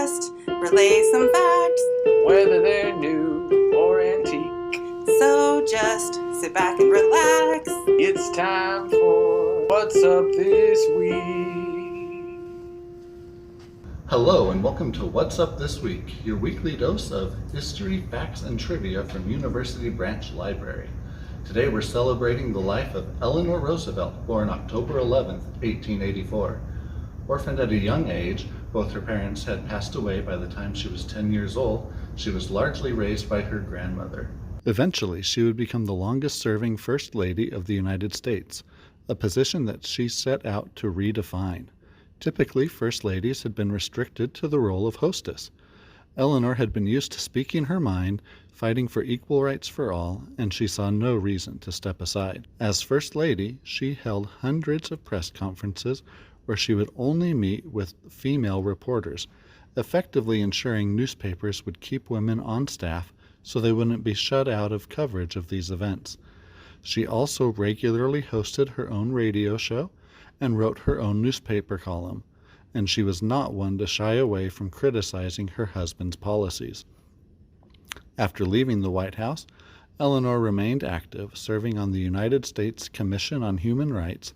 just relay some facts, whether they're new or antique. So just sit back and relax. It's time for What's Up This Week. Hello and welcome to What's Up This Week, your weekly dose of history, facts, and trivia from University Branch Library. Today we're celebrating the life of Eleanor Roosevelt, born October 11th, 1884. Orphaned at a young age, both her parents had passed away by the time she was 10 years old. She was largely raised by her grandmother. Eventually, she would become the longest-serving First Lady of the United States, a position that she set out to redefine. Typically, First Ladies had been restricted to the role of hostess. Eleanor had been used to speaking her mind, fighting for equal rights for all, and she saw no reason to step aside. As First Lady, she held hundreds of press conferences where she would only meet with female reporters, effectively ensuring newspapers would keep women on staff so they wouldn't be shut out of coverage of these events. She also regularly hosted her own radio show and wrote her own newspaper column, and she was not one to shy away from criticizing her husband's policies. After leaving the White House, Eleanor remained active, serving on the United States Commission on Human Rights,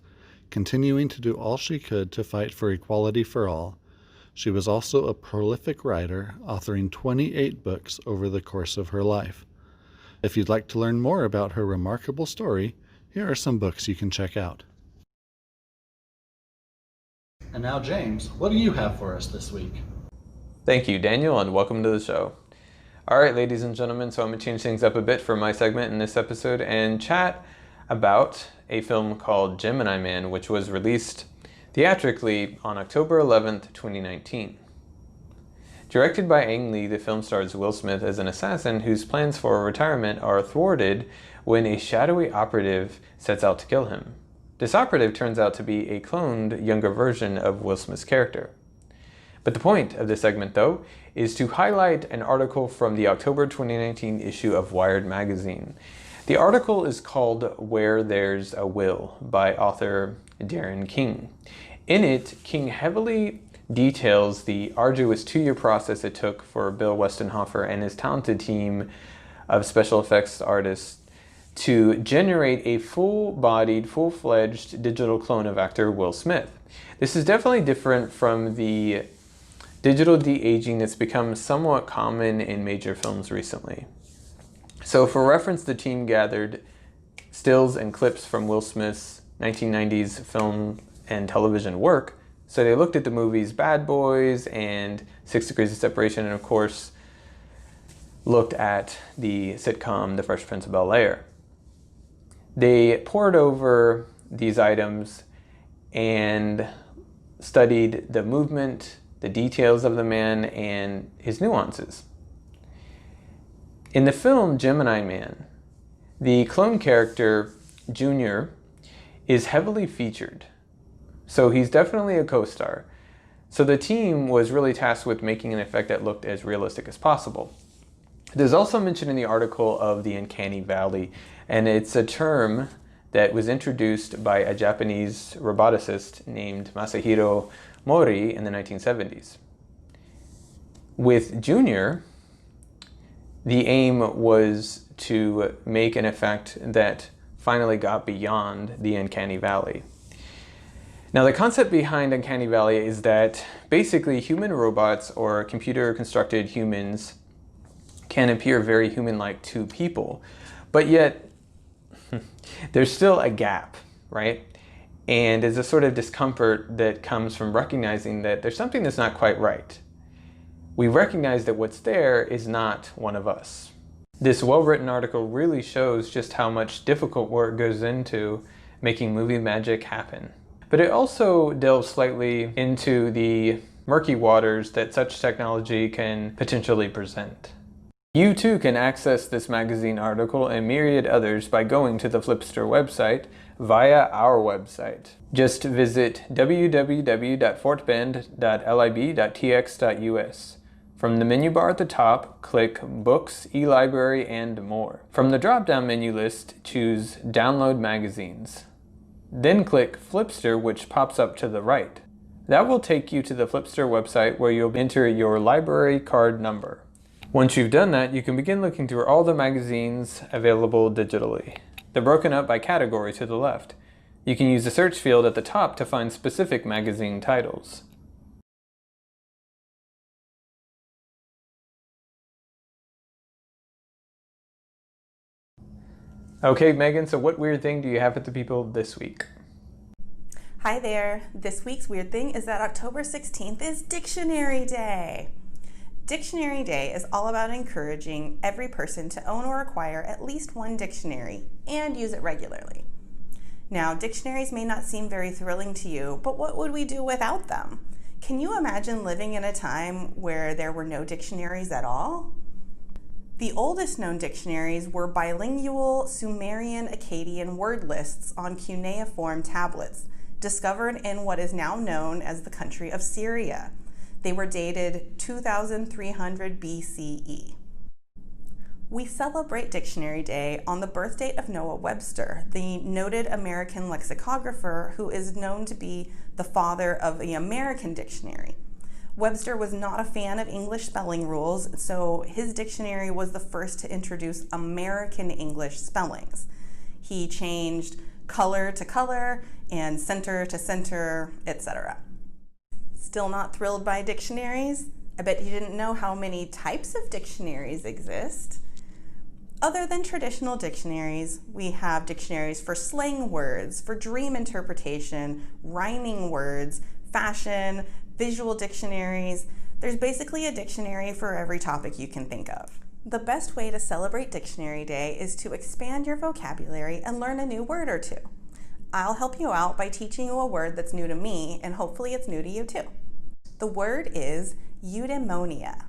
continuing to do all she could to fight for equality for all. She was also a prolific writer, authoring 28 books over the course of her life. If you'd like to learn more about her remarkable story, here are some books you can check out. And now, James, what do you have for us this week? Thank you, Daniel, and welcome to the show. All right, ladies and gentlemen, so I'm going to change things up a bit for my segment in this episode and chat about a film called Gemini Man, which was released theatrically on October 11th, 2019. Directed by Ang Lee, the film stars Will Smith as an assassin whose plans for retirement are thwarted when a shadowy operative sets out to kill him. This operative turns out to be a cloned, younger version of Will Smith's character. But the point of this segment, though, is to highlight an article from the October 2019 issue of Wired magazine. The article is called Where There's a Will by author Darren King. In it, King heavily details the arduous 2-year process it took for Bill Westenhofer and his talented team of special effects artists to generate a full-bodied, full-fledged digital clone of actor Will Smith. This is definitely different from the digital de-aging that's become somewhat common in major films recently. So for reference, the team gathered stills and clips from Will Smith's 1990s film and television work. So they looked at the movies Bad Boys and 6 Degrees of Separation, and of course looked at the sitcom The Fresh Prince of Bel-Air. They pored over these items and studied the movement, the details of the man, and his nuances. In the film Gemini Man, the clone character, Junior, is heavily featured. So he's definitely a co-star. So the team was really tasked with making an effect that looked as realistic as possible. There's also mention in the article of the uncanny valley, and it's a term that was introduced by a Japanese roboticist named Masahiro Mori in the 1970s. With Junior, the aim was to make an effect that finally got beyond the uncanny valley. Now, the concept behind uncanny valley is that basically human robots or computer-constructed humans can appear very human-like to people, but yet there's still a gap, right? And there's a sort of discomfort that comes from recognizing that there's something that's not quite right. We recognize that what's there is not one of us. This well-written article really shows just how much difficult work goes into making movie magic happen. But it also delves slightly into the murky waters that such technology can potentially present. You too can access this magazine article and myriad others by going to the Flipster website via our website. Just visit www.fortbend.lib.tx.us. From the menu bar at the top, click Books, eLibrary, and More. From the drop-down menu list, choose Download Magazines. Then click Flipster, which pops up to the right. That will take you to the Flipster website where you'll enter your library card number. Once you've done that, you can begin looking through all the magazines available digitally. They're broken up by category to the left. You can use the search field at the top to find specific magazine titles. Okay, Megan, so what weird thing do you have for the people this week? Hi there. This week's weird thing is that October 16th is Dictionary Day. Dictionary Day is all about encouraging every person to own or acquire at least one dictionary and use it regularly. Now, dictionaries may not seem very thrilling to you, but what would we do without them? Can you imagine living in a time where there were no dictionaries at all? The oldest known dictionaries were bilingual Sumerian Akkadian word lists on cuneiform tablets, discovered in what is now known as the country of Syria. They were dated 2300 BCE. We celebrate Dictionary Day on the birth date of Noah Webster, the noted American lexicographer who is known to be the father of the American dictionary. Webster was not a fan of English spelling rules, so his dictionary was the first to introduce American English spellings. He changed color to color and center to center, etc. Still not thrilled by dictionaries? I bet you didn't know how many types of dictionaries exist. Other than traditional dictionaries, we have dictionaries for slang words, for dream interpretation, rhyming words, fashion, visual dictionaries. There's basically a dictionary for every topic you can think of. The best way to celebrate Dictionary Day is to expand your vocabulary and learn a new word or two. I'll help you out by teaching you a word that's new to me, and hopefully it's new to you too. The word is eudaimonia.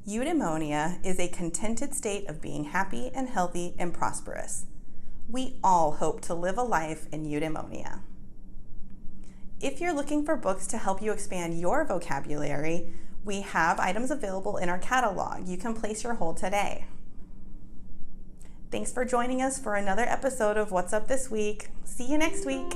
Eudaimonia is a contented state of being happy and healthy and prosperous. We all hope to live a life in eudaimonia. If you're looking for books to help you expand your vocabulary, we have items available in our catalog. You can place your hold today. Thanks for joining us for another episode of What's Up This Week. See you next week.